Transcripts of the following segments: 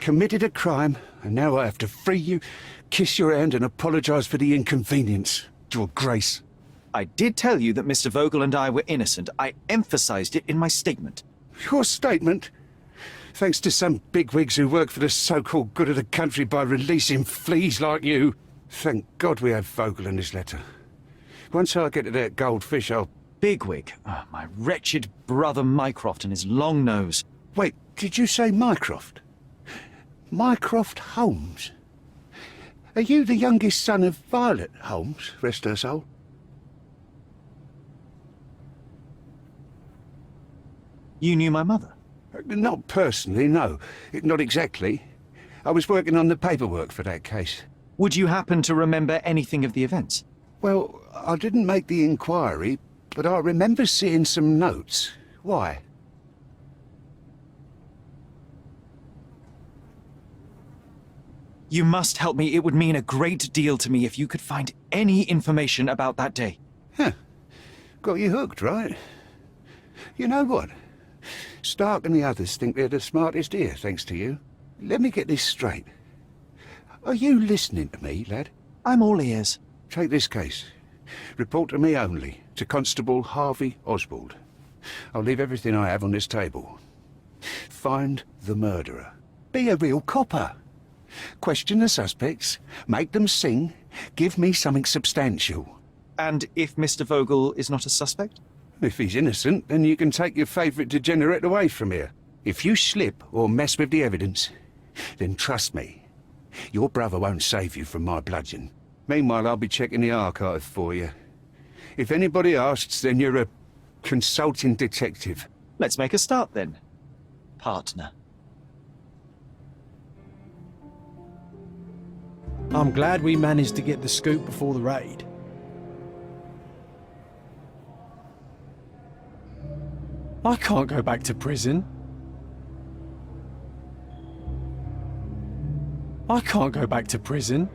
committed a crime, and now I have to free you, kiss your hand and apologise for the inconvenience. Your Grace. I did tell you that Mr. Vogel and I were innocent. I emphasized it in my statement. Your statement? Thanks to some bigwigs who work for the so-called good of the country by releasing fleas like you. Thank God we have Vogel in this letter. Once I get to that goldfish, I'll... Bigwig? Oh, my wretched brother Mycroft and his long nose. Wait, did you say Mycroft? Mycroft Holmes? Are you the youngest son of Violet Holmes, rest her soul? You knew my mother? Not personally, no. Not exactly. I was working on the paperwork for that case. Would you happen to remember anything of the events? Well, I didn't make the inquiry, but I remember seeing some notes. Why? You must help me. It would mean a great deal to me if you could find any information about that day. Huh. Got you hooked, right? You know what? Stark and the others think they're the smartest here, thanks to you. Let me get this straight. Are you listening to me, lad? I'm all ears. Take this case. Report to me only, to Constable Harvey Oswald. I'll leave everything I have on this table. Find the murderer. Be a real copper. Question the suspects, make them sing, give me something substantial. And if Mr. Vogel is not a suspect? If he's innocent, then you can take your favourite degenerate away from here. If you slip or mess with the evidence, then trust me, your brother won't save you from my bludgeon. Meanwhile, I'll be checking the archive for you. If anybody asks, then you're a consulting detective. Let's make a start then, partner. I'm glad we managed to get the scoop before the raid. I can't go back to prison. I can't go back to prison.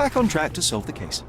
Back on track to solve the case.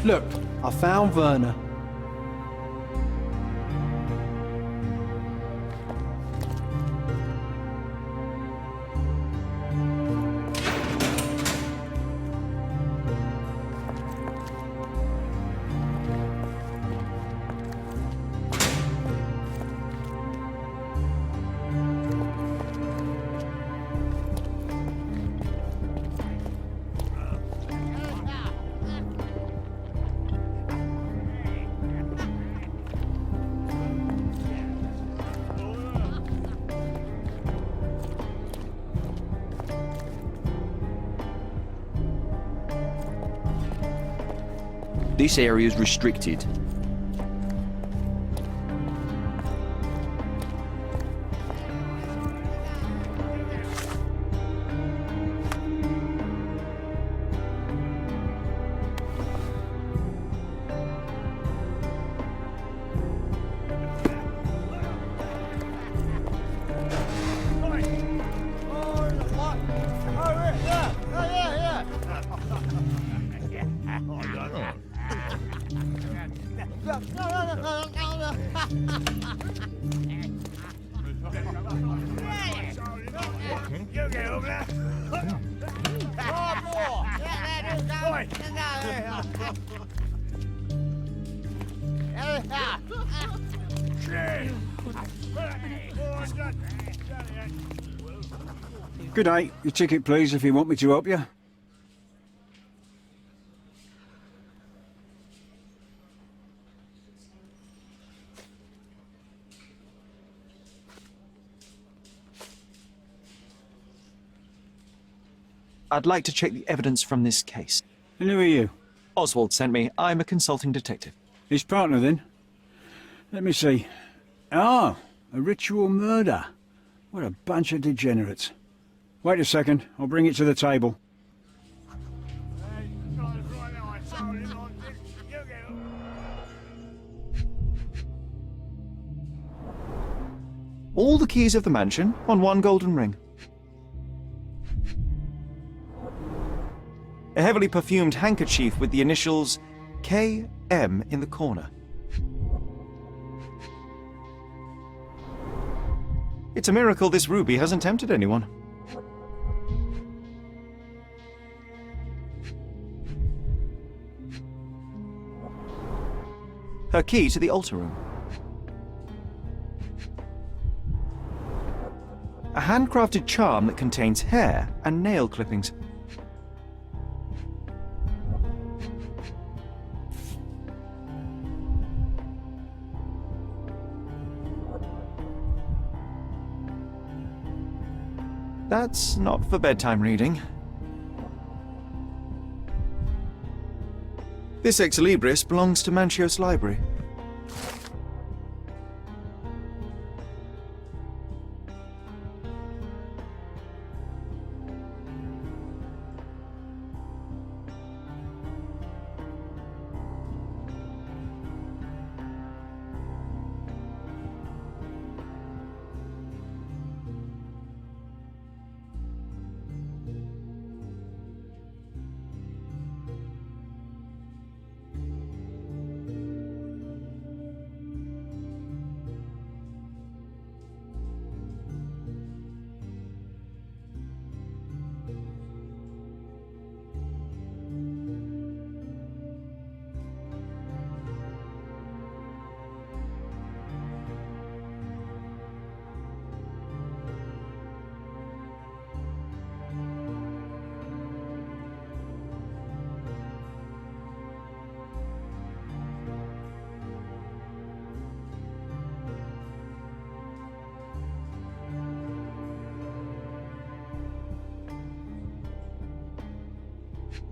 Look, I found Werner. This area is restricted. Good day. Your ticket, please, if you want me to help you. I'd like to check the evidence from this case. And who are you? Oswald sent me. I'm a consulting detective. His partner, then? Let me see. Ah, a ritual murder. What a bunch of degenerates. Wait a second. I'll bring it to the table. All the keys of the mansion on one golden ring. A heavily perfumed handkerchief with the initials KM in the corner. It's a miracle this ruby hasn't tempted anyone. Her key to the altar room. A handcrafted charm that contains hair and nail clippings. That's not for bedtime reading. This ex libris belongs to Manchios Library.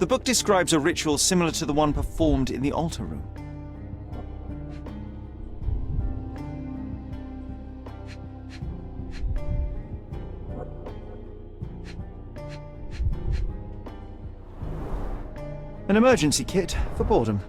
The book describes a ritual similar to the one performed in the altar room. An emergency kit for boredom.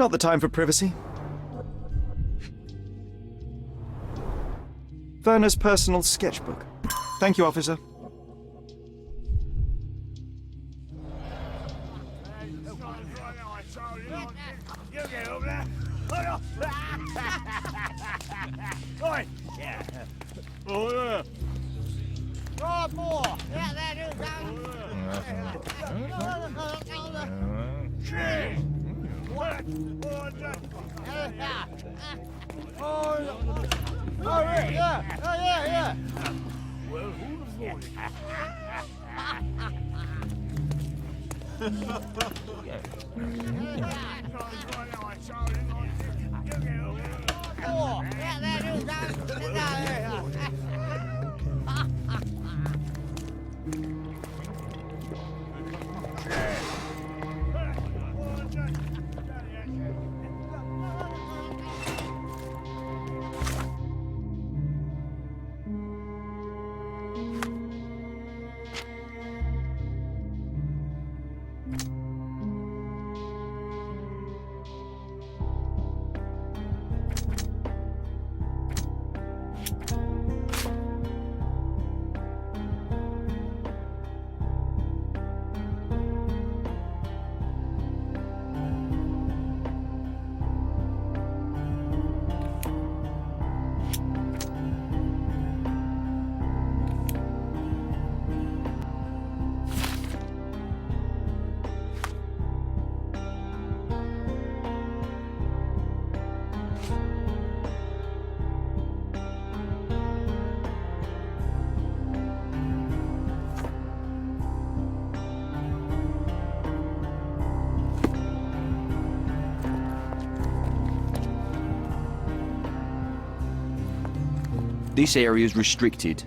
Not the time for privacy. Werner's personal sketchbook. Thank you, officer. This area is restricted.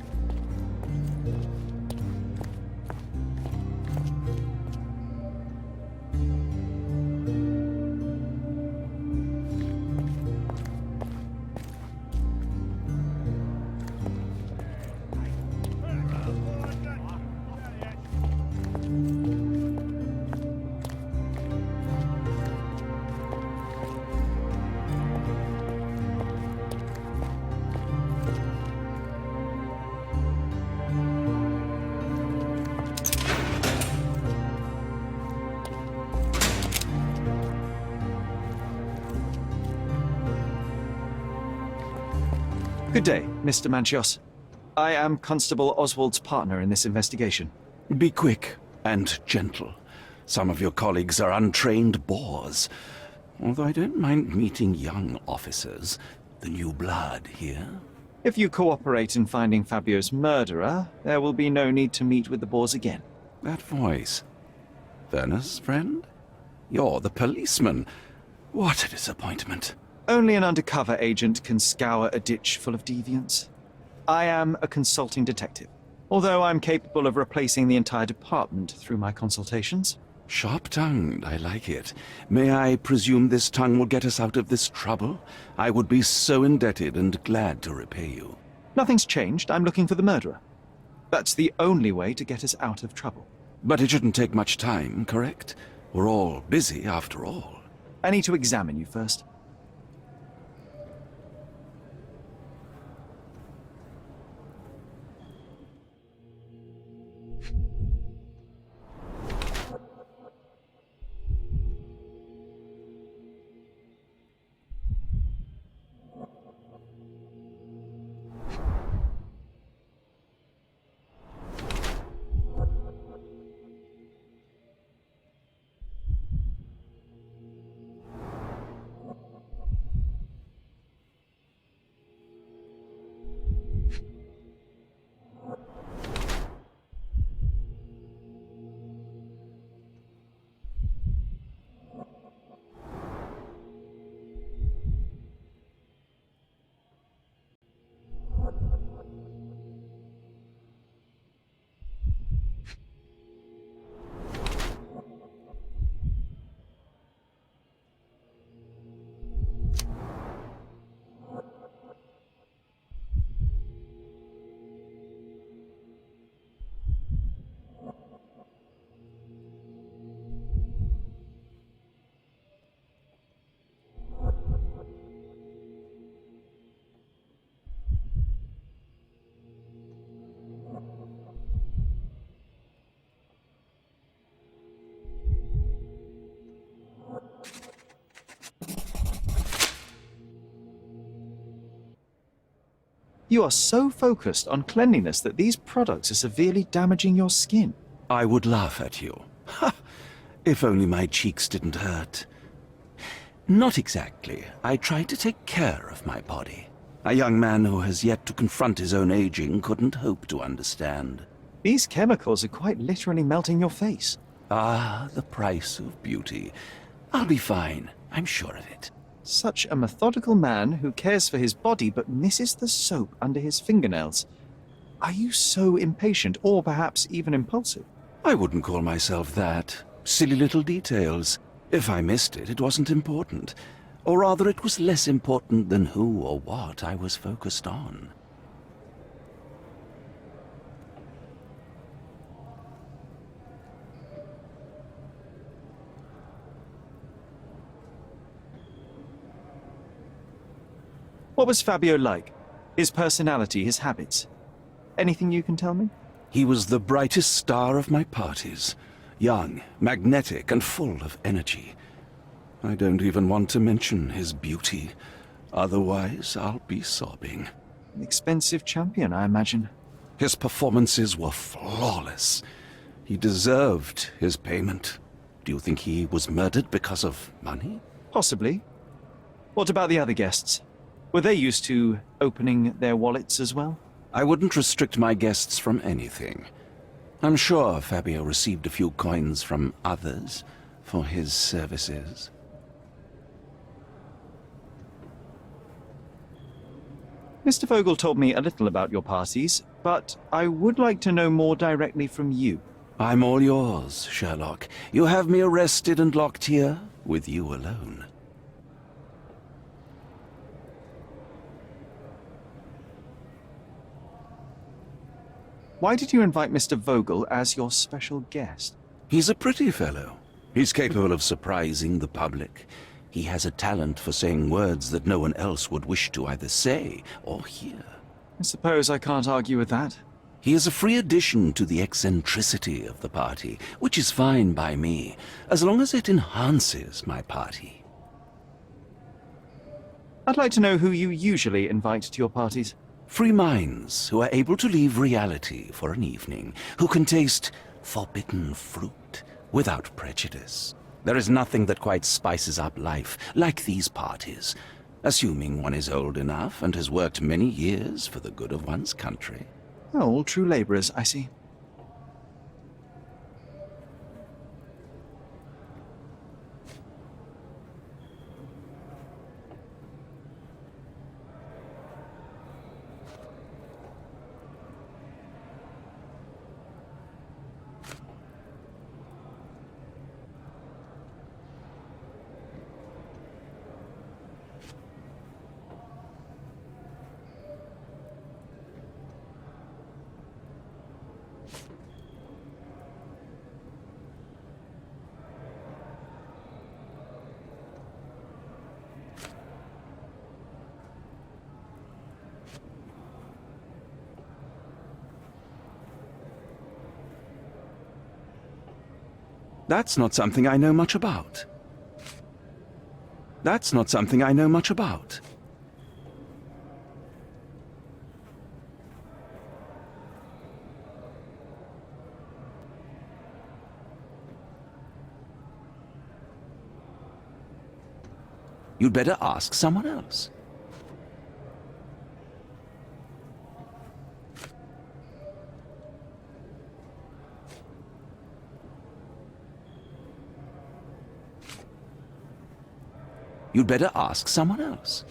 Good day, Mr. Manchios. I am Constable Oswald's partner in this investigation. Be quick and gentle. Some of your colleagues are untrained boors. Although I don't mind meeting young officers, the new blood here. If you cooperate in finding Fabio's murderer, there will be no need to meet with the Boers again. That voice. Werner's friend? You're the policeman. What a disappointment. Only an undercover agent can scour a ditch full of deviants. I am a consulting detective, although I'm capable of replacing the entire department through my consultations. Sharp-tongued, I like it. May I presume this tongue will get us out of this trouble? I would be so indebted and glad to repay you. Nothing's changed. I'm looking for the murderer. That's the only way to get us out of trouble. But it shouldn't take much time, correct? We're all busy, after all. I need to examine you first. You are so focused on cleanliness that these products are severely damaging your skin. I would laugh at you. Ha! If only my cheeks didn't hurt. Not exactly. I try to take care of my body. A young man who has yet to confront his own aging couldn't hope to understand. These chemicals are quite literally melting your face. Ah, the price of beauty. I'll be fine. I'm sure of it. Such a methodical man who cares for his body but misses the soap under his fingernails. Are you so impatient, or perhaps even impulsive? I wouldn't call myself that. Silly little details. If I missed it, it wasn't important. Or rather, it was less important than who or what I was focused on. What was Fabio like? His personality, his habits? Anything you can tell me? He was the brightest star of my parties. Young, magnetic, and full of energy. I don't even want to mention his beauty. Otherwise, I'll be sobbing. An expensive champion, I imagine. His performances were flawless. He deserved his payment. Do you think he was murdered because of money? Possibly. What about the other guests? Were they used to opening their wallets as well? I wouldn't restrict my guests from anything. I'm sure Fabio received a few coins from others for his services. Mr. Vogel told me a little about your parties, but I would like to know more directly from you. I'm all yours, Sherlock. You have me arrested and locked here with you alone. Why did you invite Mr. Vogel as your special guest? He's a pretty fellow. He's capable of surprising the public. He has a talent for saying words that no one else would wish to either say or hear. I suppose I can't argue with that. He is a free addition to the eccentricity of the party, which is fine by me, as long as it enhances my party. I'd like to know who you usually invite to your parties. Free minds who are able to leave reality for an evening, who can taste forbidden fruit without prejudice. There is nothing that quite spices up life like these parties, assuming one is old enough and has worked many years for the good of one's country. Oh, all true labourers, I see. That's not something I know much about. That's not something I know much about. You'd better ask someone else. You'd better ask someone else.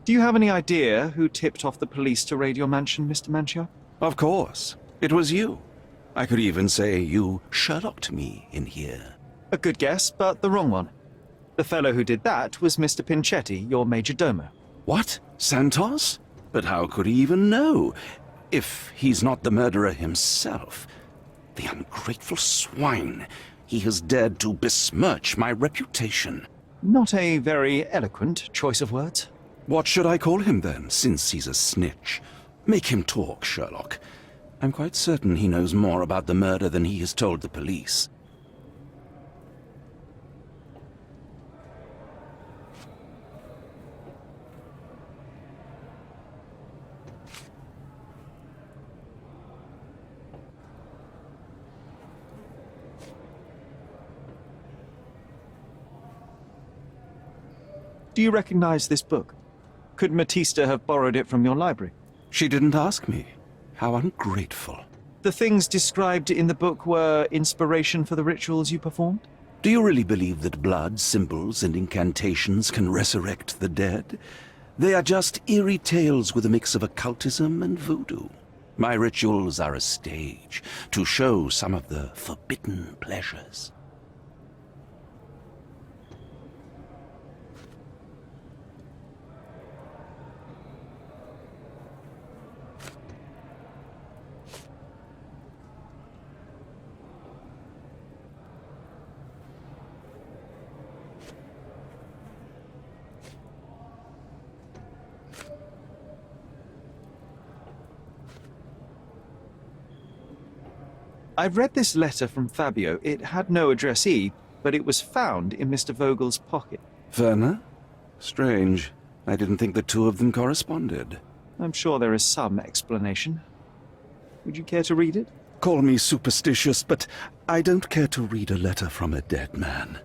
Do you have any idea who tipped off the police to raid your mansion, Mr. Manchio? Of course. It was you. I could even say you Sherlocked me in here. A good guess, but the wrong one. The fellow who did that was Mr. Pinchetti, your major domo. What? Santos? But how could he even know? If he's not the murderer himself. The ungrateful swine. He has dared to besmirch my reputation. Not a very eloquent choice of words. What should I call him then, since he's a snitch? Make him talk, Sherlock. I'm quite certain he knows more about the murder than he has told the police. Do you recognize this book? Could Matista have borrowed it from your library? She didn't ask me. How ungrateful. The things described in the book were inspiration for the rituals you performed? Do you really believe that blood, symbols, and incantations can resurrect the dead? They are just eerie tales with a mix of occultism and voodoo. My rituals are a stage to show some of the forbidden pleasures. I've read this letter from Fabio. It had no addressee, but it was found in Mr. Vogel's pocket. Werner? Strange. I didn't think the two of them corresponded. I'm sure there is some explanation. Would you care to read it? Call me superstitious, but I don't care to read a letter from a dead man.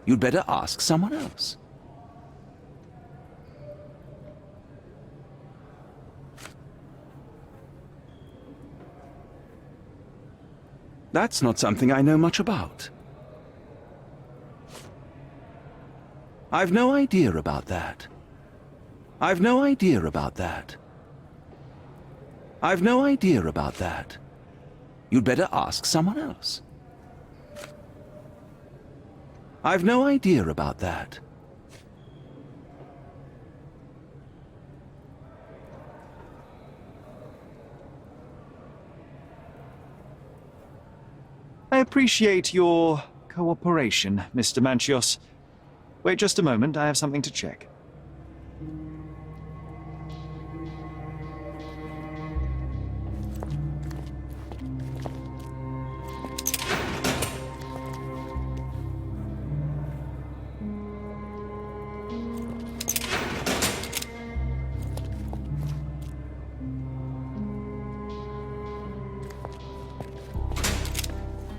You'd better ask someone else. That's not something I know much about. I've no idea about that. I've no idea about that. I've no idea about that. You'd better ask someone else. I've no idea about that. I appreciate your cooperation, Mr. Manchios. Wait just a moment, I have something to check.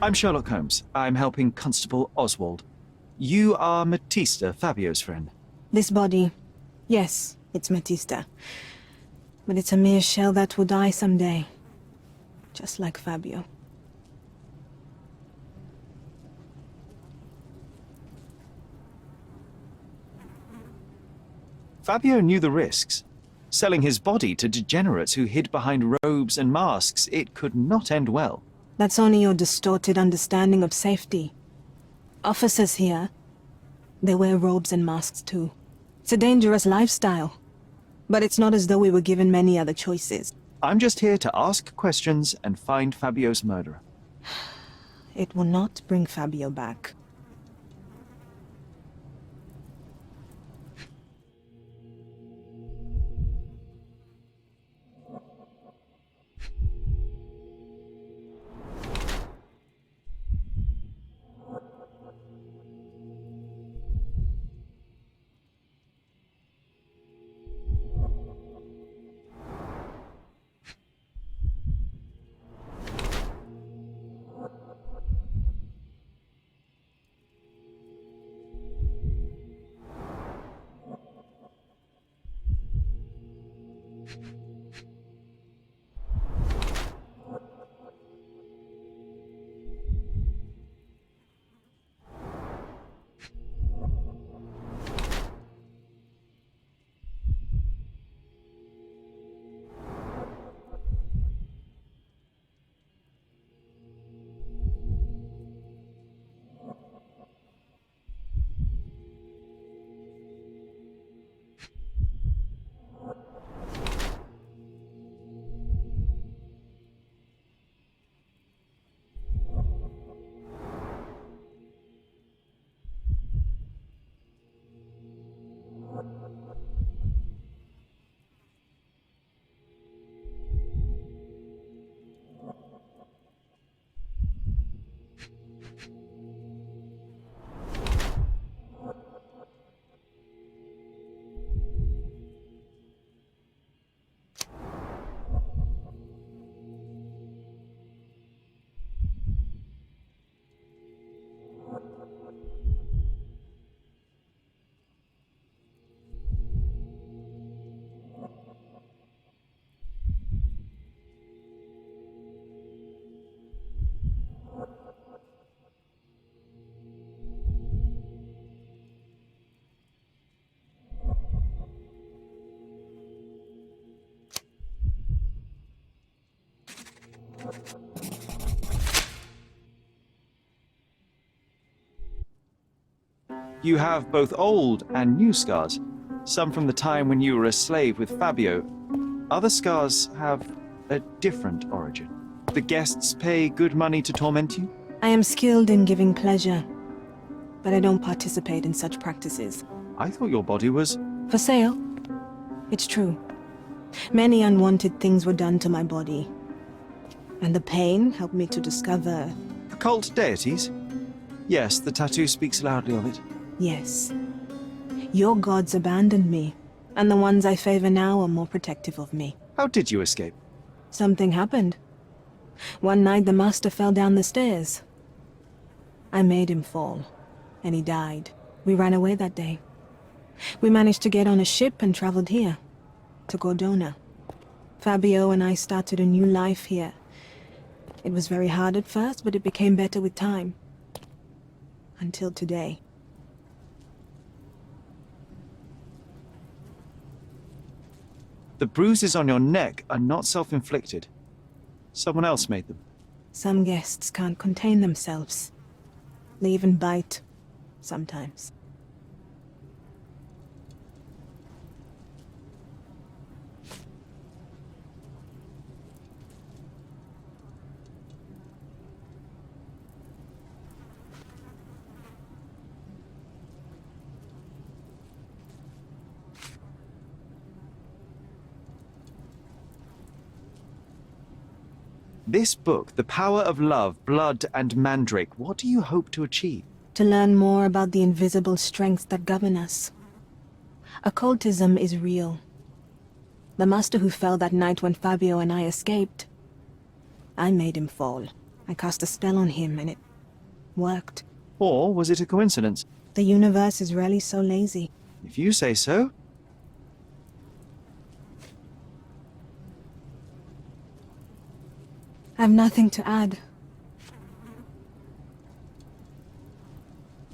I'm Sherlock Holmes. I'm helping Constable Oswald. You are Matista, Fabio's friend. This body, yes, it's Matista. But it's a mere shell that will die someday. Just like Fabio. Fabio knew the risks. Selling his body to degenerates who hid behind robes and masks, it could not end well. That's only your distorted understanding of safety. Officers here, they wear robes and masks too. It's a dangerous lifestyle. But it's not as though we were given many other choices. I'm just here to ask questions and find Fabio's murderer. It will not bring Fabio back. You have both old and new scars. Some from the time when you were a slave with Fabio. Other scars have a different origin. The guests pay good money to torment you? I am skilled in giving pleasure, but I don't participate in such practices. I thought your body was... For sale? It's true. Many unwanted things were done to my body. And the pain helped me to discover... Occult deities? Yes, the tattoo speaks loudly of it. Yes. Your gods abandoned me, and the ones I favor now are more protective of me. How did you escape? Something happened. One night the master fell down the stairs. I made him fall, and he died. We ran away that day. We managed to get on a ship and traveled here, to Gordona. Fabio and I started a new life here. It was very hard at first, but it became better with time. Until today. The bruises on your neck are not self-inflicted. Someone else made them. Some guests can't contain themselves. They even bite, sometimes. This book, The Power of Love, Blood and Mandrake, what do you hope to achieve? To learn more about the invisible strengths that govern us. Occultism is real. The master who fell that night when Fabio and I escaped, I made him fall. I cast a spell on him and it worked. Or was it a coincidence? The universe is rarely so lazy. If you say so. I've nothing to add.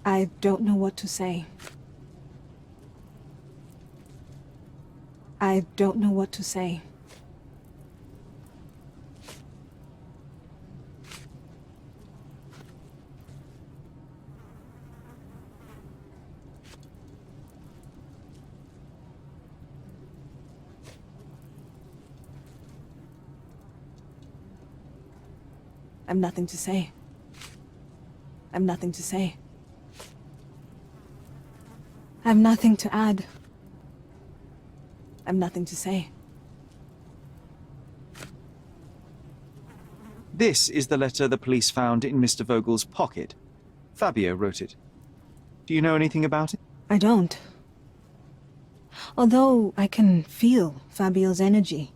I don't know what to say. I don't know what to say. I've nothing to say. I've nothing to say. I've nothing to add. I've nothing to say. This is the letter the police found in Mr. Vogel's pocket. Fabio wrote it. Do you know anything about it? I don't. Although I can feel Fabio's energy.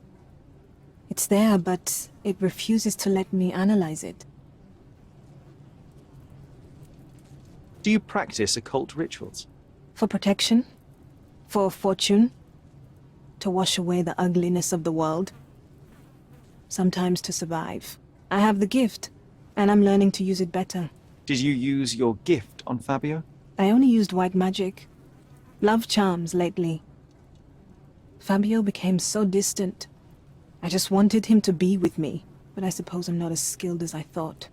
It's there, but it refuses to let me analyze it. Do you practice occult rituals? For protection? For fortune? To wash away the ugliness of the world? Sometimes to survive. I have the gift, and I'm learning to use it better. Did you use your gift on Fabio? I only used white magic. Love charms lately. Fabio became so distant. I just wanted him to be with me, but I suppose I'm not as skilled as I thought.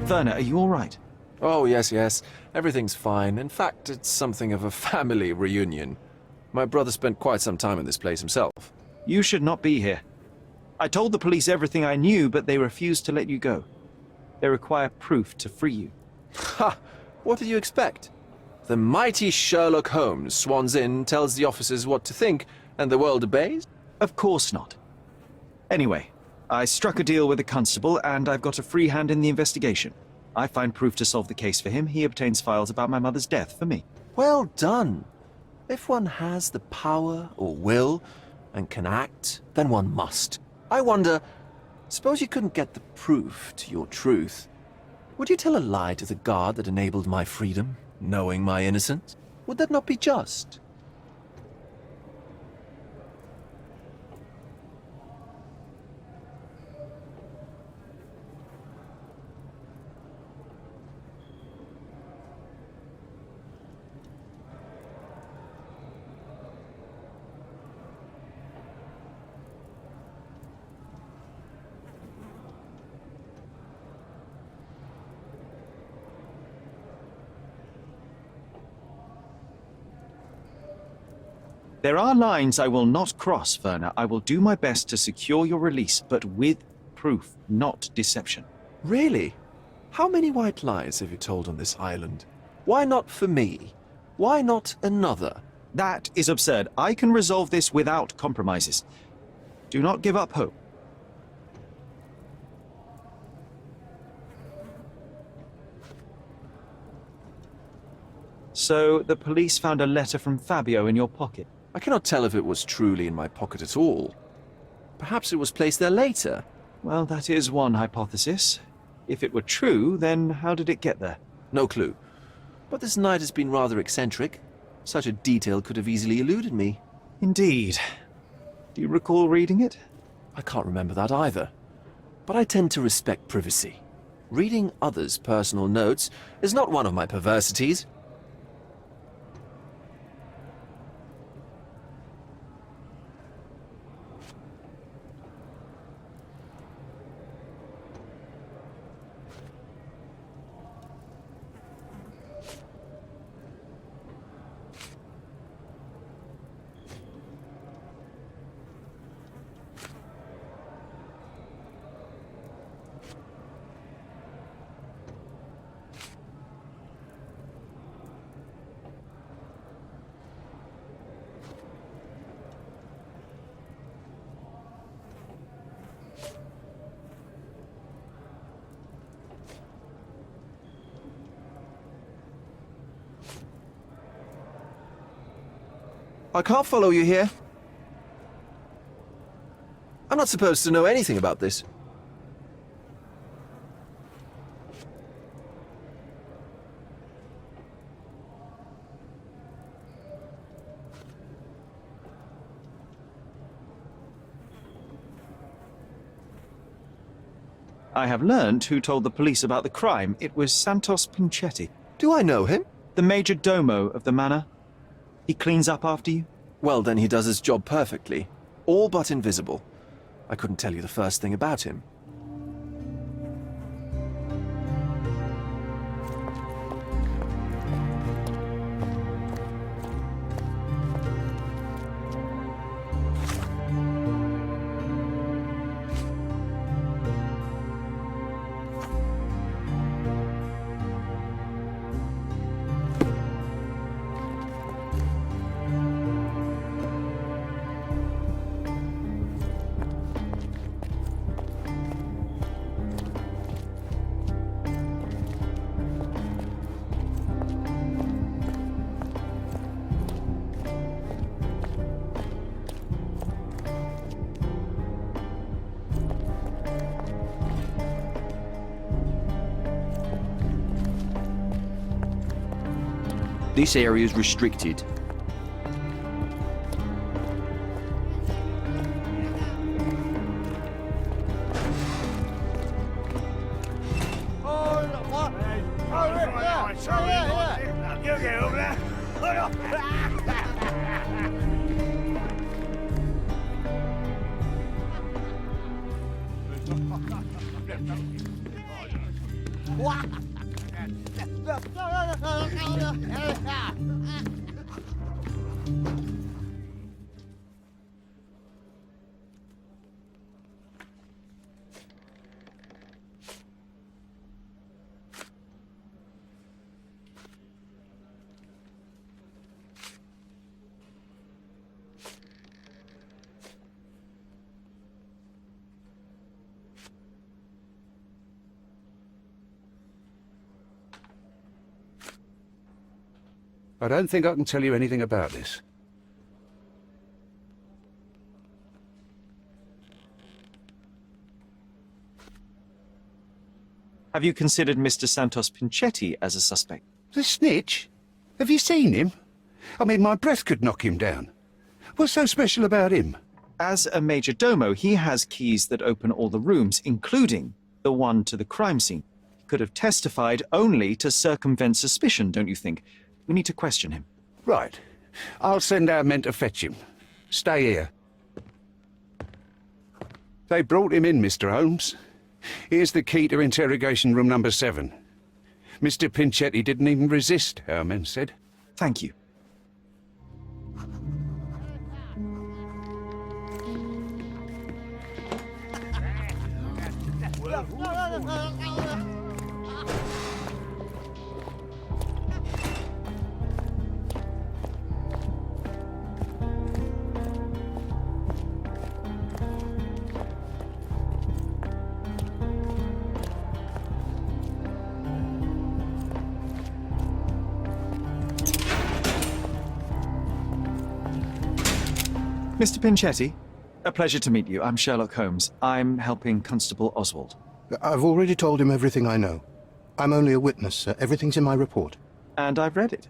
Werner, are you all right? Oh, yes. Everything's fine. In fact, it's something of a family reunion. My brother spent quite some time in this place himself. You should not be here. I told the police everything I knew, but they refused to let you go. They require proof to free you. Ha! What did you expect? The mighty Sherlock Holmes swans in, tells the officers what to think, and the world obeys? Of course not. Anyway, I struck a deal with the constable, and I've got a free hand in the investigation. I find proof to solve the case for him. He obtains files about my mother's death for me. Well done. If one has the power or will and can act, then one must. I wonder, suppose you couldn't get the proof to your truth. Would you tell a lie to the guard that enabled my freedom, knowing my innocence? Would that not be just? There are lines I will not cross, Werner. I will do my best to secure your release, but with proof, not deception. Really? How many white lies have you told on this island? Why not for me? Why not another? That is absurd. I can resolve this without compromises. Do not give up hope. So, the police found a letter from Fabio in your pocket. I cannot tell if it was truly in my pocket at all. Perhaps it was placed there later. Well, that is one hypothesis. If it were true, then how did it get there? No clue. But this night has been rather eccentric. Such a detail could have easily eluded me. Indeed. Do you recall reading it? I can't remember that either. But I tend to respect privacy. Reading others' personal notes is not one of my perversities. I can't follow you here. I'm not supposed to know anything about this. I have learned who told the police about the crime. It was Santos Pinchetti, Do I know him? the major domo of the manor. He cleans up after you? Well, then he does his job perfectly. All but invisible. I couldn't tell you the first thing about him. This area is restricted. I don't think I can tell you anything about this. Have you considered Mr. Santos Pinchetti as a suspect? The snitch? Have you seen him? I mean, my breath could knock him down. What's so special about him? As a major domo, he has keys that open all the rooms, including the one to the crime scene. He could have testified only to circumvent suspicion, don't you think? We need to question him. Right. I'll send our men to fetch him. Stay here. They brought him in, Mr. Holmes. Here's the key to interrogation room number 7. Mr. Pinchetti didn't even resist, our men said. Thank you. Mr. Pinchetti, a pleasure to meet you. I'm Sherlock Holmes. I'm helping Constable Oswald. I've already told him everything I know. I'm only a witness, sir. Everything's in my report. And I've read it.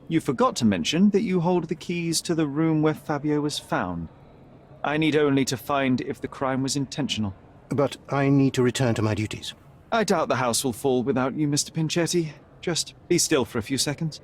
You forgot to mention that you hold the keys to the room where Fabio was found. I need only to find if the crime was intentional. But I need to return to my duties. I doubt the house will fall without you, Mr. Pinchetti. Just be still for a few seconds.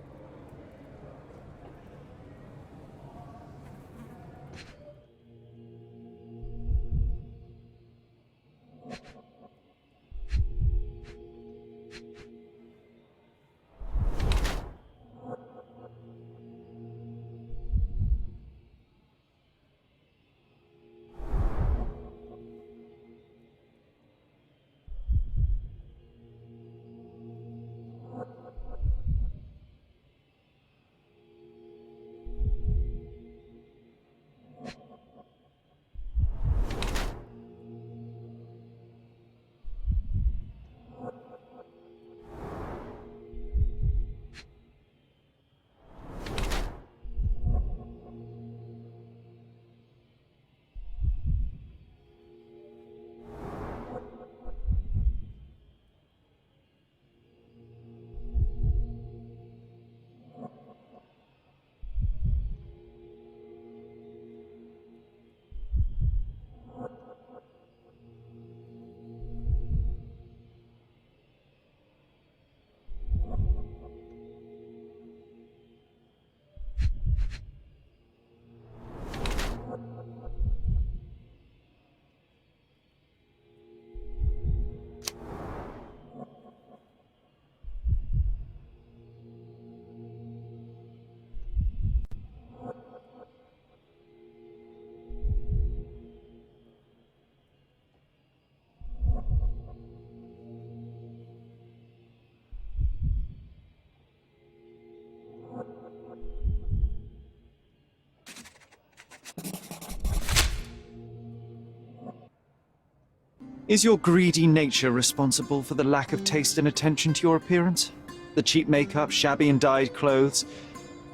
Is your greedy nature responsible for the lack of taste and attention to your appearance? The cheap makeup, shabby and dyed clothes?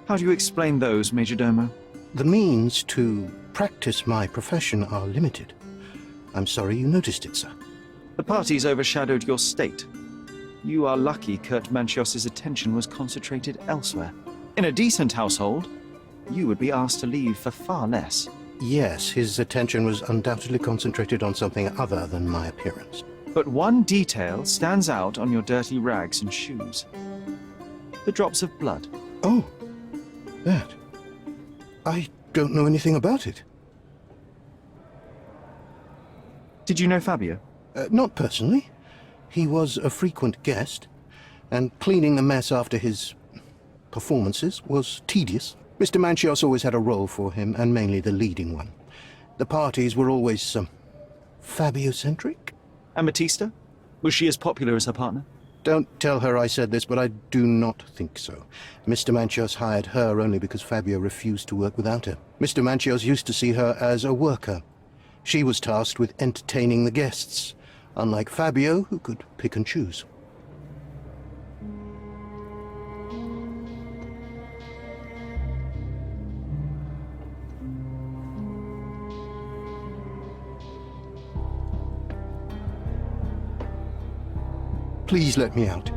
How do you explain those, Majordomo? The means to practice my profession are limited. I'm sorry you noticed it, sir. The parties overshadowed your state. You are lucky Kurt Manchios's attention was concentrated elsewhere. In a decent household, you would be asked to leave for far less. Yes, his attention was undoubtedly concentrated on something other than my appearance. But one detail stands out on your dirty rags and shoes. The drops of blood. Oh, that. I don't know anything about it. Did you know Fabio? Not personally. He was a frequent guest, and cleaning the mess after his performances was tedious. Mr. Manchios always had a role for him, and mainly the leading one. The parties were always, Fabio-centric? And Batista? Was she as popular as her partner? Don't tell her I said this, but I do not think so. Mr. Manchios hired her only because Fabio refused to work without her. Mr. Manchios used to see her as a worker. She was tasked with entertaining the guests, unlike Fabio, who could pick and choose. Please let me out.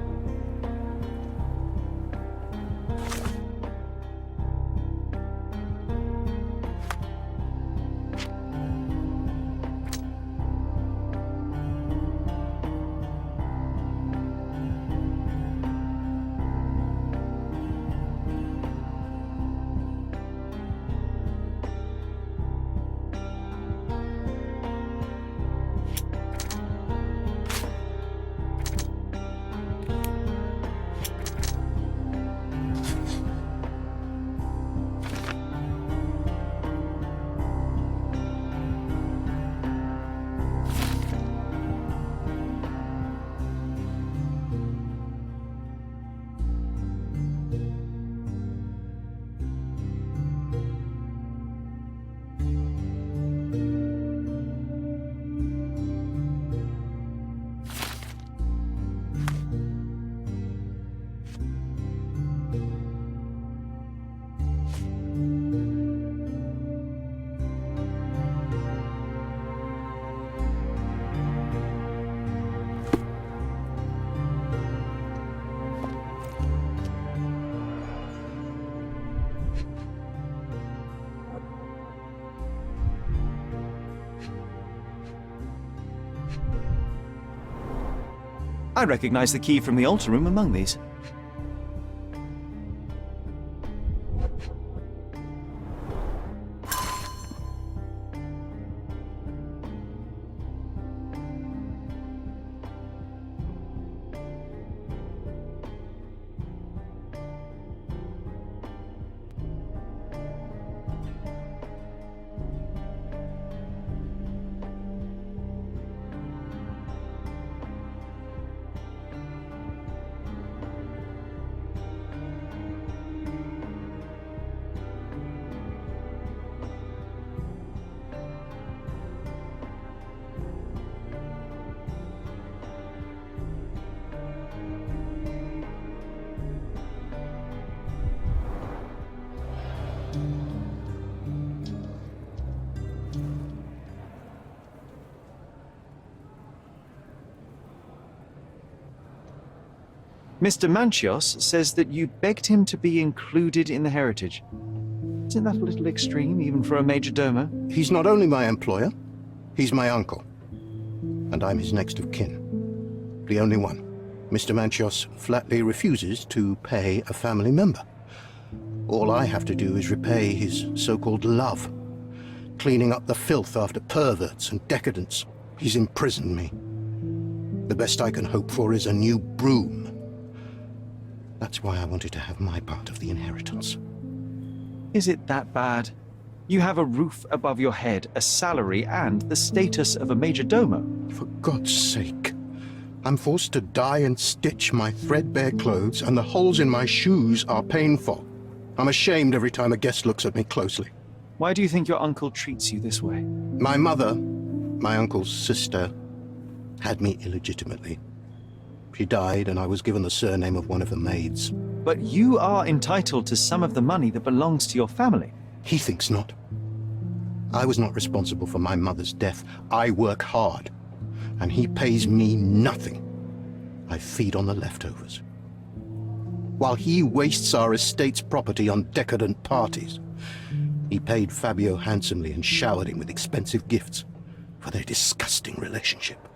I recognize the key from the altar room among these. Mr. Manchios says that you begged him to be included in the heritage. Isn't that a little extreme, even for a major domo? He's not only my employer, he's my uncle. And I'm his next of kin. The only one. Mr. Manchios flatly refuses to pay a family member. All I have to do is repay his so-called love, cleaning up the filth after perverts and decadents. He's imprisoned me. The best I can hope for is a new broom. That's why I wanted to have my part of the inheritance. Is it that bad? You have a roof above your head, a salary, and the status of a major domo. For God's sake. I'm forced to dye and stitch my threadbare clothes, and the holes in my shoes are painful. I'm ashamed every time a guest looks at me closely. Why do you think your uncle treats you this way? My mother, my uncle's sister, had me illegitimately. She died, and I was given the surname of one of the maids. But you are entitled to some of the money that belongs to your family. He thinks not. I was not responsible for my mother's death. I work hard, and he pays me nothing. I feed on the leftovers. While he wastes our estate's property on decadent parties, he paid Fabio handsomely and showered him with expensive gifts for their disgusting relationship.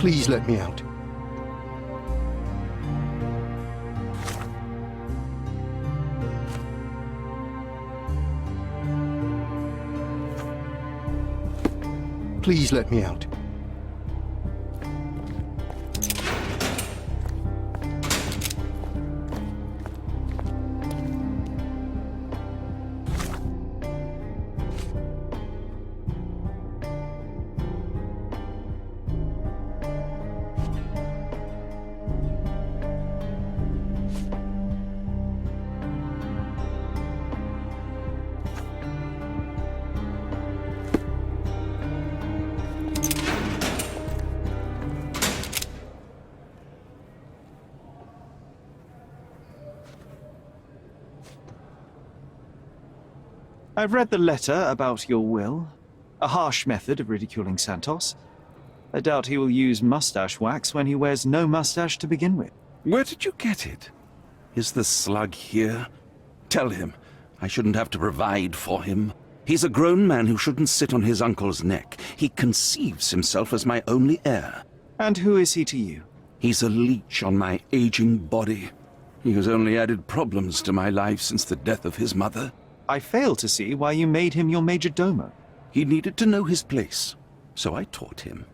Please let me out. Please let me out. I've read the letter about your will. A harsh method of ridiculing Santos. I doubt he will use mustache wax when he wears no mustache to begin with. Where did you get it? Is the slug here? Tell him I shouldn't have to provide for him. He's a grown man who shouldn't sit on his uncle's neck. He conceives himself as my only heir. And who is he to you? He's a leech on my aging body. He has only added problems to my life since the death of his mother. I fail to see why you made him your major domo. He needed to know his place, so I taught him.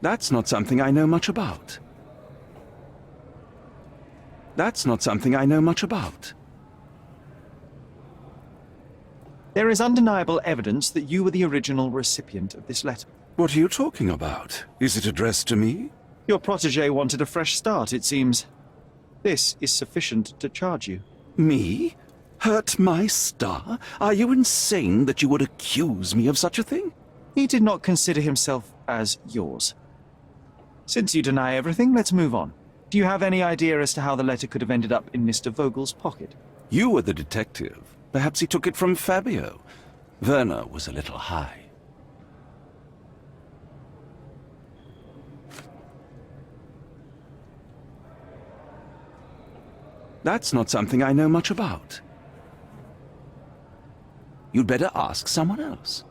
That's not something I know much about. That's not something I know much about. There is undeniable evidence that you were the original recipient of this letter. What are you talking about? Is it addressed to me? Your protege wanted a fresh start, it seems. This is sufficient to charge you. Me? Hurt my star? Are you insane that you would accuse me of such a thing? He did not consider himself as yours. Since you deny everything, let's move on. Do you have any idea as to how the letter could have ended up in Mr. Vogel's pocket? You were the detective. Perhaps he took it from Fabio. Werner was a little high. That's not something I know much about. You'd better ask someone else.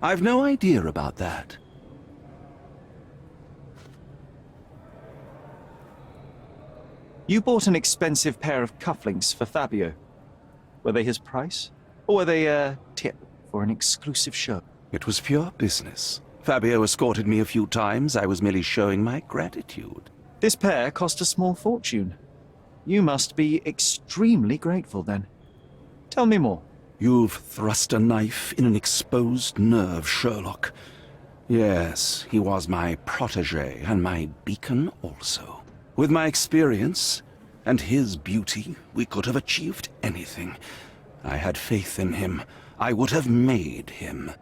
I've no idea about that. You bought an expensive pair of cufflinks for Fabio. Were they his price? Or were they a tip for an exclusive show? It was pure business. Fabio escorted me a few times. I was merely showing my gratitude. This pair cost a small fortune. You must be extremely grateful then. Tell me more. You've thrust a knife in an exposed nerve, Sherlock. Yes, he was my protege and my beacon also. With my experience and his beauty, we could have achieved anything. I had faith in him. I would have made him.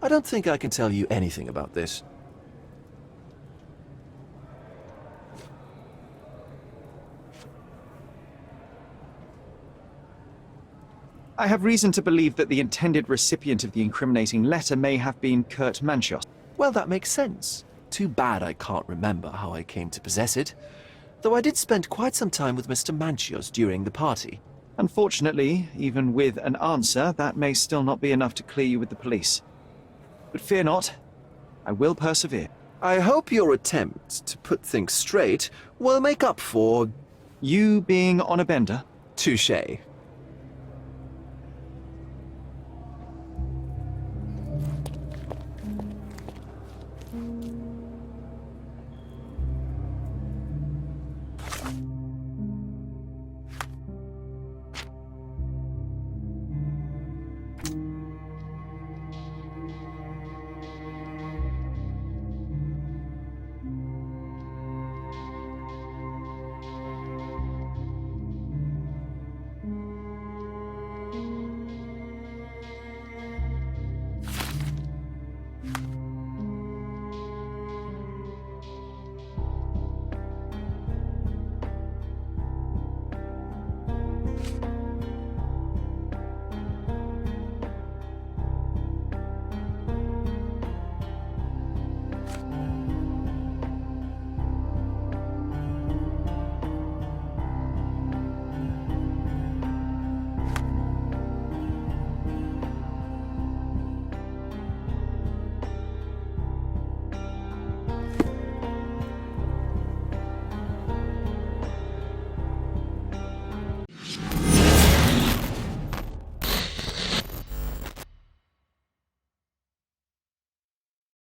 I don't think I can tell you anything about this. I have reason to believe that the intended recipient of the incriminating letter may have been Kurt Manchos. Well, that makes sense. Too bad I can't remember how I came to possess it. Though I did spend quite some time with Mr. Manchios during the party. Unfortunately, even with an answer, that may still not be enough to clear you with the police. But fear not, I will persevere. I hope your attempt to put things straight will make up for... You being on a bender? touché.